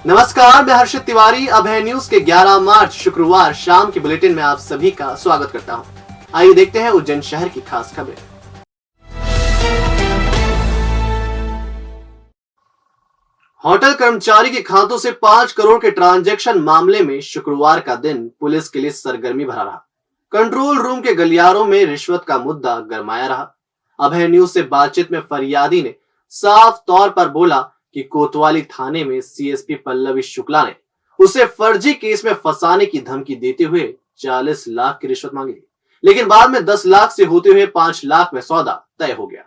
नमस्कार, मैं हर्षित तिवारी अभय न्यूज के 11 मार्च शुक्रवार शाम के बुलेटिन में आप सभी का स्वागत करता हूं। आइए देखते हैं उज्जैन शहर की खास खबरें। होटल कर्मचारी के खातों से 5 करोड़ के ट्रांजैक्शन मामले में शुक्रवार का दिन पुलिस के लिए सरगर्मी भरा रहा। कंट्रोल रूम के गलियारों में रिश्वत का मुद्दा गरमाया रहा। अभय न्यूज से बातचीत में फरियादी ने साफ तौर पर बोला कि कोतवाली थाने में सीएसपी पल्लवी शुक्ला ने उसे फर्जी केस में फंसाने की धमकी देते हुए 40 लाख की रिश्वत मांगी, लेकिन बाद में 10 लाख से होते हुए 5 लाख में सौदा तय हो गया।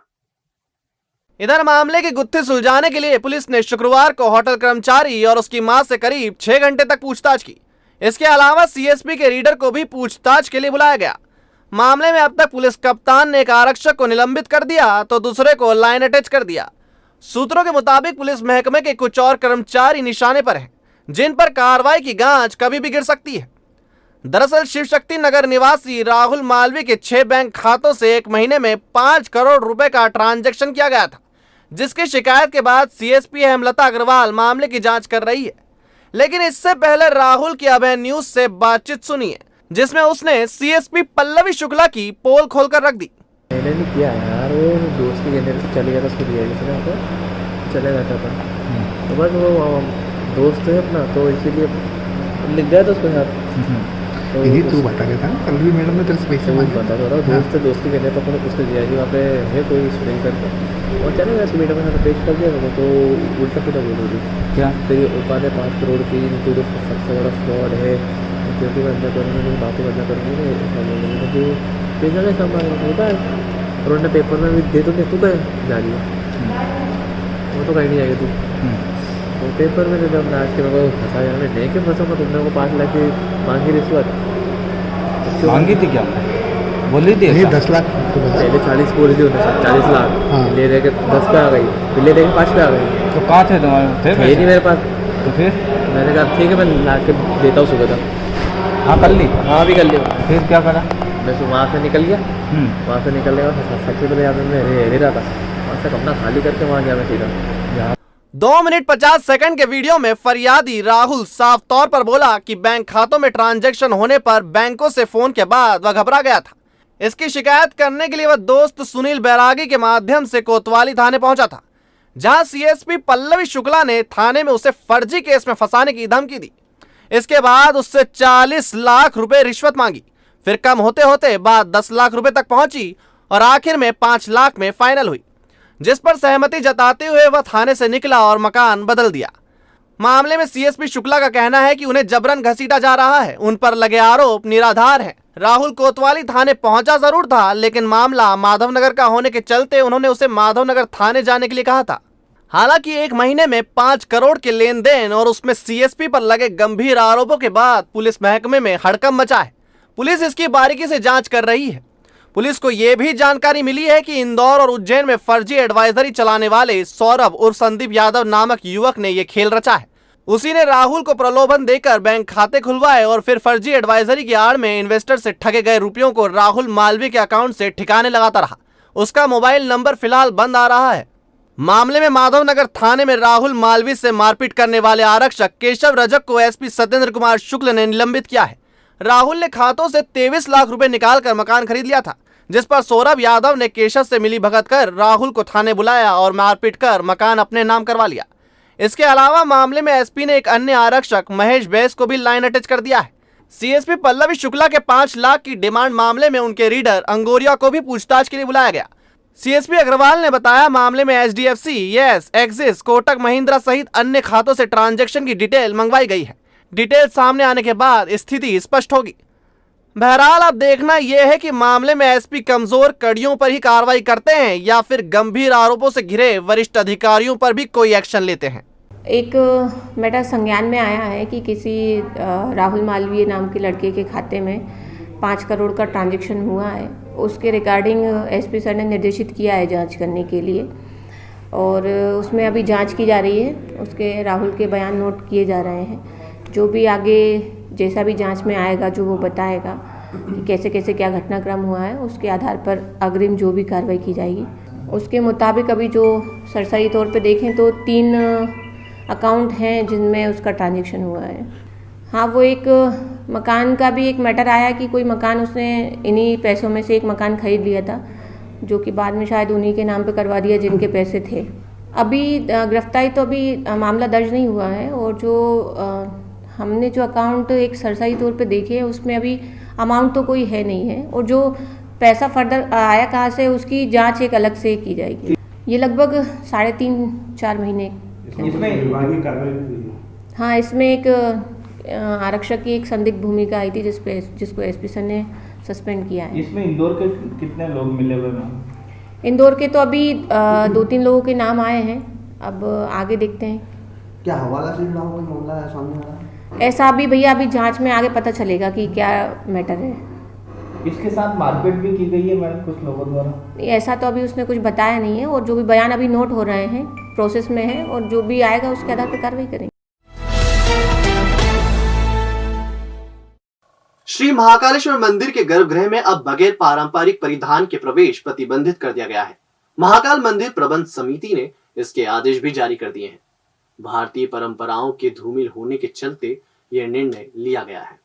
इधर मामले की गुत्थी सुलझाने के लिए पुलिस ने शुक्रवार को होटल कर्मचारी और उसकी मां से करीब 6 घंटे तक पूछताछ की। इसके अलावा सीएसपी के रीडर को भी पूछताछ के लिए बुलाया गया। मामले में अब तक पुलिस कप्तान ने एक आरक्षक को निलंबित कर दिया तो दूसरे को लाइन अटैच कर दिया। सूत्रों के मुताबिक पुलिस महकमे के कुछ और कर्मचारी निशाने पर हैं, जिन पर कार्रवाई की गांच कभी भी गिर सकती है। दरअसल शिव शक्ति नगर निवासी राहुल मालवी के 6 बैंक खातों से एक महीने में 5 करोड़ रुपए का ट्रांजैक्शन किया गया था, जिसकी शिकायत के बाद सीएसपी हेमलता अग्रवाल मामले की जांच कर रही है। लेकिन इससे पहले राहुल की अभय न्यूज से बातचीत सुनिए, जिसमें उसने सीएसपी पल्लवी शुक्ला की पोल खोलकर रख दी। मैंने नहीं किया यार, वो दोस्त के कहने से चले गया था, उसको दिया किसी ने तो चले जाता था। तो बस वो दोस्त है अपना, तो इसीलिए लिख गया था उसके साथ। तो ये तू बता रहा था कल भी मैडम ने तेरे से पैसे मांगे। बता रहा दोस्त दोस्त के कहने पर अपने उसने दिया कि वहाँ पे है कोई स्टूडेंट करके, और चले गया मैडम ने पेश कर दिया तो उल्टा सीधा बोल रही थी क्या तेरी औकात है 5 करोड़ की, तो सबसे बड़ा फ्रॉड है, क्योंकि बंदा करूँगी बातें बंदा करूँगी पैसा नहीं संभाल होता है। और उन्होंने पेपर में भी दे तो दे, तू कहे जा रही है वो तो कहीं नहीं जाएगी तू, तो पेपर में जब आज के मेरे को फंसा यार, मैं नहीं क्यों फंसा, तुमने को 5 लाख की मांगी रिश्वत मांगी थी क्या बोल रही थी? नहीं 10 लाख पहले 40 बोल रही थी उन्हें, 40 लाख ले दे के 10 पे आ गई, फिर ले दे के 5 पे आ गई। तो कहाँ थे तुम्हारे? थे नहीं मेरे पास। तो फिर मैंने कहा ठीक है मैं ला के देता हूँ सुबह तक। हाँ कर ली? हाँ भी कर लिया। फिर क्या करा? मैं वहाँ से निकल गया, वहाँ से निकलने के बाद सबसे पहले यहाँ पे मैं रह रहा था, वहाँ से अपना खाली करके वहाँ गया मैं सीधा। 2 मिनट 50 सेकंड के वीडियो में फरियादी राहुल साफ तौर पर बोला कि बैंक खातों में ट्रांजैक्शन होने पर बैंकों से फोन के बाद वह घबरा गया था। इसकी शिकायत करने के लिए वह दोस्त सुनील बैरागी के माध्यम से कोतवाली थाने पहुंचा था, जहां सीएसपी पल्लवी शुक्ला ने थाने में उसे फर्जी केस में फंसाने की धमकी दी। इसके बाद उससे 40 लाख रुपए रिश्वत मांगी, फिर कम होते होते बात 10 लाख रुपए तक पहुंची और आखिर में 5 लाख में फाइनल हुई, जिस पर सहमति जताते हुए वह थाने से निकला और मकान बदल दिया। मामले में सीएसपी शुक्ला का कहना है कि उन्हें जबरन घसीटा जा रहा है, उन पर लगे आरोप निराधार हैं। राहुल कोतवाली थाने पहुंचा जरूर था, लेकिन मामला माधवनगर का होने के चलते उन्होंने उसे माधवनगर थाने जाने के लिए कहा था। हालांकि 1 महीने में 5 करोड़ के लेन देन और उसमें सीएसपी पर लगे गंभीर आरोपों के बाद पुलिस महकमे में हड़कंप मचा है। पुलिस इसकी बारीकी से जांच कर रही है। पुलिस को यह भी जानकारी मिली है कि इंदौर और उज्जैन में फर्जी एडवाइजरी चलाने वाले सौरभ उर्फ संदीप यादव नामक युवक ने यह खेल रचा है। उसी ने राहुल को प्रलोभन देकर बैंक खाते खुलवाए और फिर फर्जी एडवाइजरी की आड़ में इन्वेस्टर से ठगे गए रुपयों को राहुल मालवी के अकाउंट से ठिकाने लगाता रहा। उसका मोबाइल नंबर फिलहाल बंद आ रहा है। मामले में माधवनगर थाने में राहुल मालवी से मारपीट करने वाले आरक्षक केशव रजक को एसपी सत्येंद्र कुमार शुक्ल ने निलंबित किया है। राहुल ने खातों से 23 लाख रुपए निकालकर मकान खरीद लिया था, जिस पर सौरभ यादव ने केशव से मिली भगत कर राहुल को थाने बुलाया और मारपीट कर मकान अपने नाम करवा लिया। इसके अलावा मामले में एसपी ने एक अन्य आरक्षक महेश बैस को भी लाइन अटैच कर दिया है। सीएसपी पल्लवी शुक्ला के 5 लाख की डिमांड मामले में उनके रीडर अंगोरिया को भी पूछताछ के लिए बुलाया गया। सीएसपी अग्रवाल ने बताया मामले में HDFC, yes, axis, Kotak Mahindra सहित अन्य खातों से ट्रांजैक्शन की डिटेल मंगवाई गई है। डिटेल सामने आने के बाद स्थिति स्पष्ट होगी। बहरहाल अब देखना यह है कि मामले में एसपी कमजोर कड़ियों पर ही कार्रवाई करते हैं या फिर गंभीर आरोपों से घिरे वरिष्ठ अधिकारियों पर भी कोई एक्शन लेते हैं। एक मैटर संज्ञान में आया है कि किसी राहुल मालवीय नाम के लड़के के खाते में 5 करोड़ का ट्रांजैक्शन हुआ है। उसके रिगार्डिंग एसपी सर ने निर्देशित किया है जांच करने के लिए, और उसमें अभी जांच की जा रही है। उसके राहुल के बयान नोट किए जा रहे हैं। जो भी आगे जैसा भी जांच में आएगा, जो वो बताएगा कि कैसे कैसे क्या घटनाक्रम हुआ है, उसके आधार पर अग्रिम जो भी कार्रवाई की जाएगी। उसके मुताबिक अभी जो सरसरी तौर पे देखें तो 3 अकाउंट हैं जिनमें उसका ट्रांजैक्शन हुआ है। हाँ, वो एक मकान का भी एक मैटर आया कि कोई मकान उसने इन्हीं पैसों में से एक मकान खरीद लिया था, जो कि बाद में शायद उन्हीं के नाम पे करवा दिया जिनके पैसे थे। अभी गिरफ्तारी तो अभी मामला दर्ज नहीं हुआ है, और जो हमने जो अकाउंट एक सरसरी तौर पे देखे हैं उसमें अभी अमाउंट तो कोई है नहीं है, और जो पैसा फर्दर आया कहाँ से उसकी जांच एक अलग से की जाएगी। ये लगभग 3.5-4 महीने। हाँ, इसमें एक आरक्षक की एक संदिग्ध भूमिका आई थी जिसको एसपी सर ने सस्पेंड किया है। इसमें इंदौर के कितने लोग मिले हुए हैं? इंदौर के तो अभी 2-3 लोगों के नाम आए हैं, अब आगे देखते हैं। क्या हवाला से जुड़ा हुआ कोई मामला है सामने आ रहा है? ऐसा अभी भैया अभी जांच में आगे पता चलेगा कि क्या मैटर है। इसके साथ मारपीट भी की गई है मैडम कुछ लोगों द्वारा? ऐसा तो अभी उसने कुछ बताया नहीं है, और जो भी बयान अभी नोट हो रहे हैं प्रोसेस में है, और जो भी आएगा उसके आधार पर कार्रवाई करेंगे। श्री महाकालेश्वर मंदिर के गर्भगृह में अब बगैर पारंपरिक परिधान के प्रवेश प्रतिबंधित कर दिया गया है। महाकाल मंदिर प्रबंध समिति ने इसके आदेश भी जारी कर दिए हैं। भारतीय परंपराओं के धूमिल होने के चलते यह निर्णय लिया गया है।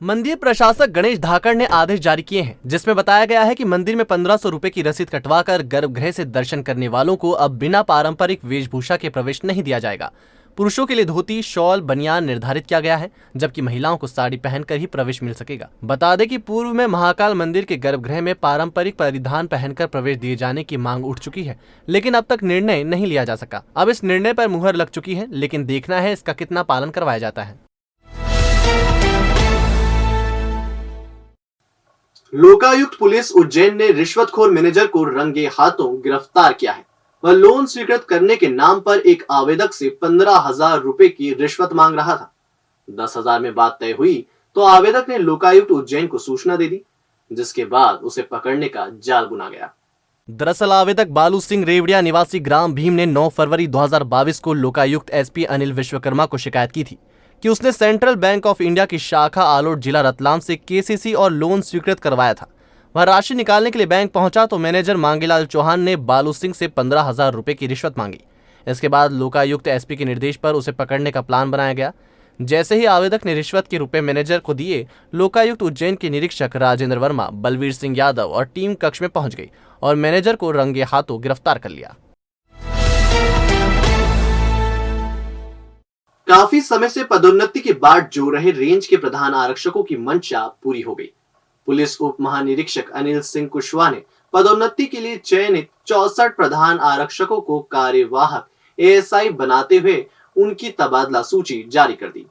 मंदिर प्रशासक गणेश धाकड़ ने आदेश जारी किए हैं, जिसमें बताया गया है कि मंदिर में 1500 रुपए की रसीद कटवाकर गर्भगृह से दर्शन करने वालों को अब बिना पारंपरिक वेशभूषा के प्रवेश नहीं दिया जाएगा। पुरुषों के लिए धोती, शॉल, बनियान निर्धारित किया गया है, जबकि महिलाओं को साड़ी पहनकर ही प्रवेश मिल सकेगा। बता दें कि पूर्व में महाकाल मंदिर के गर्भगृह में पारंपरिक परिधान पहनकर प्रवेश दिए जाने की मांग उठ चुकी है, लेकिन अब तक निर्णय नहीं लिया जा सका। अब इस निर्णय पर मुहर लग चुकी है, लेकिन देखना है इसका कितना पालन करवाया जाता है। लोकायुक्त पुलिस उज्जैन ने रिश्वतखोर मैनेजर को रंगे हाथों गिरफ्तार किया है। वह लोन स्वीकृत करने के नाम पर एक आवेदक से 15,000 रुपए की रिश्वत मांग रहा था। 10,000 में बात तय हुई तो आवेदक ने लोकायुक्त उज्जैन को सूचना दे दी, जिसके बाद उसे पकड़ने का जाल बुना गया। दरअसल आवेदक बालू सिंह रेवड़िया निवासी ग्राम भीम ने 9 फरवरी 2022 को लोकायुक्त एसपी अनिल विश्वकर्मा को शिकायत की थी कि उसने सेंट्रल बैंक ऑफ इंडिया की शाखा आलोट जिला रतलाम से केसीसी और लोन स्वीकृत करवाया था। वह राशि निकालने के लिए बैंक पहुंचा तो मैनेजर मांगीलाल चौहान ने बालू सिंह से 15,000 रुपए की रिश्वत मांगी। इसके बाद लोकायुक्त एसपी के निर्देश पर उसे पकड़ने का प्लान बनाया गया। जैसे ही आवेदक ने रिश्वत के रुपए मैनेजर को दिए, लोकायुक्त उज्जैन के निरीक्षक राजेंद्र वर्मा, बलवीर सिंह यादव और टीम कक्ष में पहुंच गई और मैनेजर को रंगे हाथों गिरफ्तार कर लिया। काफी समय से पदोन्नति की बाट जो रहे रेंज के प्रधान आरक्षकों की मंशा पूरी हो गई। पुलिस उप महानिरीक्षक अनिल सिंह कुशवाहा ने पदोन्नति के लिए चयनित 64 प्रधान आरक्षकों को कार्यवाहक एएसआई बनाते हुए उनकी तबादला सूची जारी कर दी।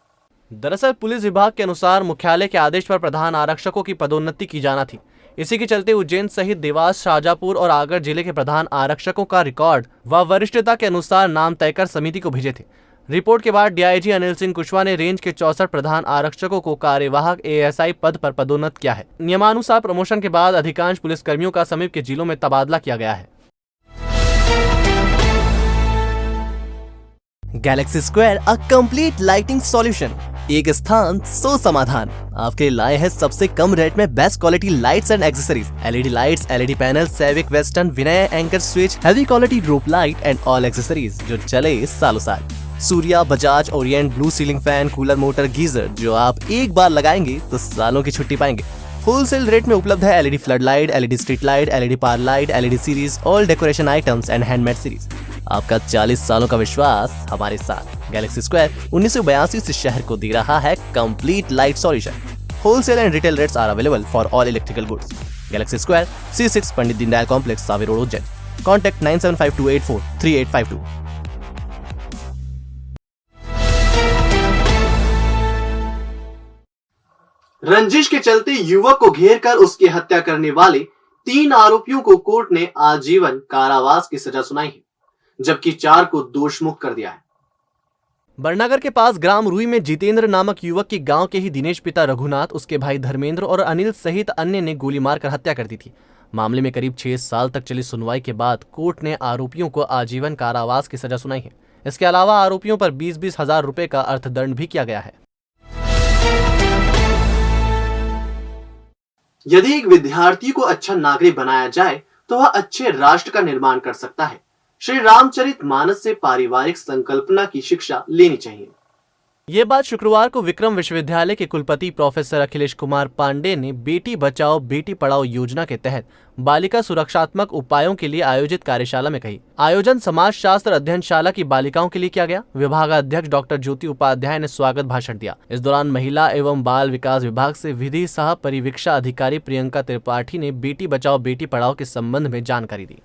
दरअसल पुलिस विभाग के अनुसार मुख्यालय के आदेश पर प्रधान आरक्षकों की पदोन्नति की जाना थी। इसी के चलते उज्जैन सहित देवास, शाजापुर और आगर जिले के प्रधान आरक्षकों का रिकॉर्ड व वरिष्ठता के अनुसार नाम तय कर समिति को भेजे थे। रिपोर्ट के बाद डीआईजी अनिल सिंह कुशवाहा ने रेंज के 64 प्रधान आरक्षकों को कार्यवाहक एएसआई पद पर पदोन्नत किया है। नियमानुसार प्रमोशन के बाद अधिकांश पुलिसकर्मियों का समीप के जिलों में तबादला किया गया है। Galaxy square a complete lighting solution, एक स्थान सो समाधान आपके लिए लाए हैं सबसे कम रेट में best quality lights and accessories. LED lights, LED panel, सैविक, western, Vinay, anchor switch, heavy quality rope light and all accessories जो चले सालों साल। Surya, Bajaj, orient, blue ceiling fan, cooler, motor, geyser जो आप एक बार लगाएंगे तो सालों की छुट्टी पाएंगे। होलसेल रेट में उपलब्ध है LED flood light, LED street light, LED power light, LED series, all decoration items and handmade series. आपका 40 सालों का विश्वास हमारे साथ। गैलेक्सी स्क्वायर 1982 से शहर को दे रहा है complete light solution. Wholesale and retail rates are available for all electrical goods. Galaxy Square, C6 Pandit Deendayal Complex, सावे रोड, उज्जैन। कॉन्टैक्ट 9752843852। रंजिश के चलते युवक को घेरकर उसकी हत्या करने वाले 3 आरोपियों को कोर्ट ने आजीवन कारावास की सजा सुनाई है, जबकि 4 को दोषमुक्त कर दिया है। बरनागर के पास ग्राम रुई में जितेंद्र नामक युवक की गांव के ही दिनेश पिता रघुनाथ, उसके भाई धर्मेंद्र और अनिल सहित अन्य ने गोली मारकर हत्या कर दी थी। मामले में करीब 6 साल तक चली सुनवाई के बाद कोर्ट ने आरोपियों को आजीवन कारावास की सजा सुनाई है। इसके अलावा आरोपियों पर 20-20 हजार रुपए का अर्थदंड भी किया गया है। यदि एक विद्यार्थी को अच्छा नागरिक बनाया जाए तो वह अच्छे राष्ट्र का निर्माण कर सकता है। श्री रामचरितमानस से पारिवारिक संकल्पना की शिक्षा लेनी चाहिए। ये बात शुक्रवार को विक्रम विश्वविद्यालय के कुलपति प्रोफेसर अखिलेश कुमार पांडे ने बेटी बचाओ बेटी पढ़ाओ योजना के तहत बालिका सुरक्षात्मक उपायों के लिए आयोजित कार्यशाला में कही। आयोजन समाज शास्त्र अध्ययनशाला की बालिकाओं के लिए किया गया। विभागाध्यक्ष डॉक्टर ज्योति उपाध्याय ने स्वागत भाषण दिया। इस दौरान महिला एवं बाल विकास विभाग से विधि सह परिवीक्षा अधिकारी प्रियंका त्रिपाठी ने बेटी बचाओ बेटी पढ़ाओ के संबंध में जानकारी दी।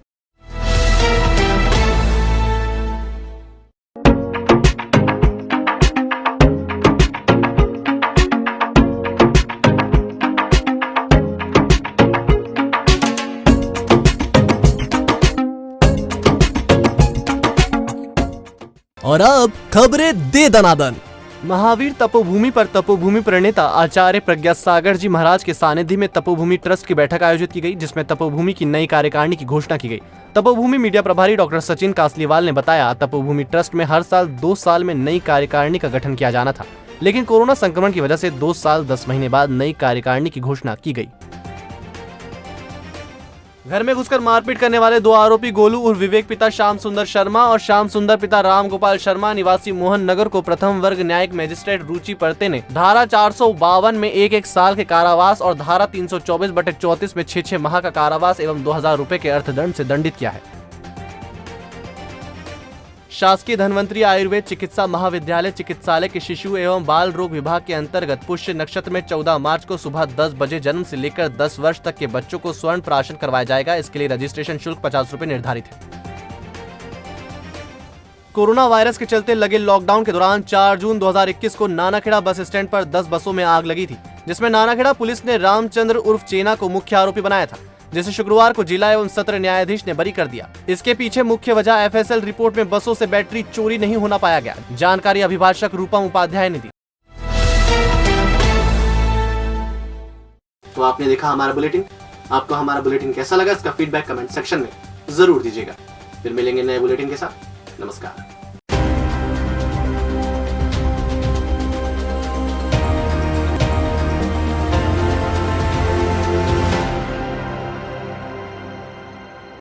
और अब खबरें दे दनादन। महावीर तपोभूमि पर तपोभूमि प्रणेता आचार्य प्रज्ञा सागर जी महाराज के सानिध्य में तपोभूमि ट्रस्ट की बैठक आयोजित की गई, जिसमें तपोभूमि की नई कार्यकारिणी की घोषणा की गई। तपोभूमि मीडिया प्रभारी डॉक्टर सचिन कासलीवाल ने बताया, तपोभूमि ट्रस्ट में हर साल 2 साल में नई कार्यकारिणी का गठन किया जाना था, लेकिन कोरोना संक्रमण की वजह से 2 साल 10 महीने बाद नई कार्यकारिणी की घोषणा की गई। घर में घुसकर मारपीट करने वाले 2 आरोपी गोलू उर्फ विवेक पिता श्याम सुंदर शर्मा और श्याम सुंदर पिता राम गोपाल शर्मा निवासी मोहन नगर को प्रथम वर्ग न्यायिक मजिस्ट्रेट रुचि पर्ते ने धारा 452 में 1 साल के कारावास और धारा 324/34 में 6 माह का कारावास एवं 2000 रुपए के अर्थदंड से दंडित किया है। शासकीय धन्वंतरी आयुर्वेद चिकित्सा महाविद्यालय चिकित्सालय के शिशु एवं बाल रोग विभाग के अंतर्गत पुष्य नक्षत्र में 14 मार्च को सुबह 10 बजे जन्म से लेकर 10 वर्ष तक के बच्चों को स्वर्ण प्राशन करवाया जाएगा। इसके लिए रजिस्ट्रेशन शुल्क 50 रुपए निर्धारित है। कोरोना वायरस के चलते लगे लॉकडाउन के दौरान 4 जून 2021 को नानाखेड़ा बस स्टैंड पर 10 बसों में आग लगी थी, जिसमें नानाखेड़ा पुलिस ने रामचंद्र उर्फ चेना को मुख्य आरोपी बनाया था, जिसे शुक्रवार को जिला एवं सत्र न्यायाधीश ने बरी कर दिया। इसके पीछे मुख्य वजह FSL रिपोर्ट में बसों से बैटरी चोरी नहीं होना पाया गया। जानकारी अभिभाषक रूपम उपाध्याय ने दी। तो आपने देखा हमारा बुलेटिन। आपको हमारा बुलेटिन कैसा लगा, इसका फीडबैक कमेंट सेक्शन में जरूर दीजिएगा। फिर मिलेंगे नए बुलेटिन के साथ। नमस्कार।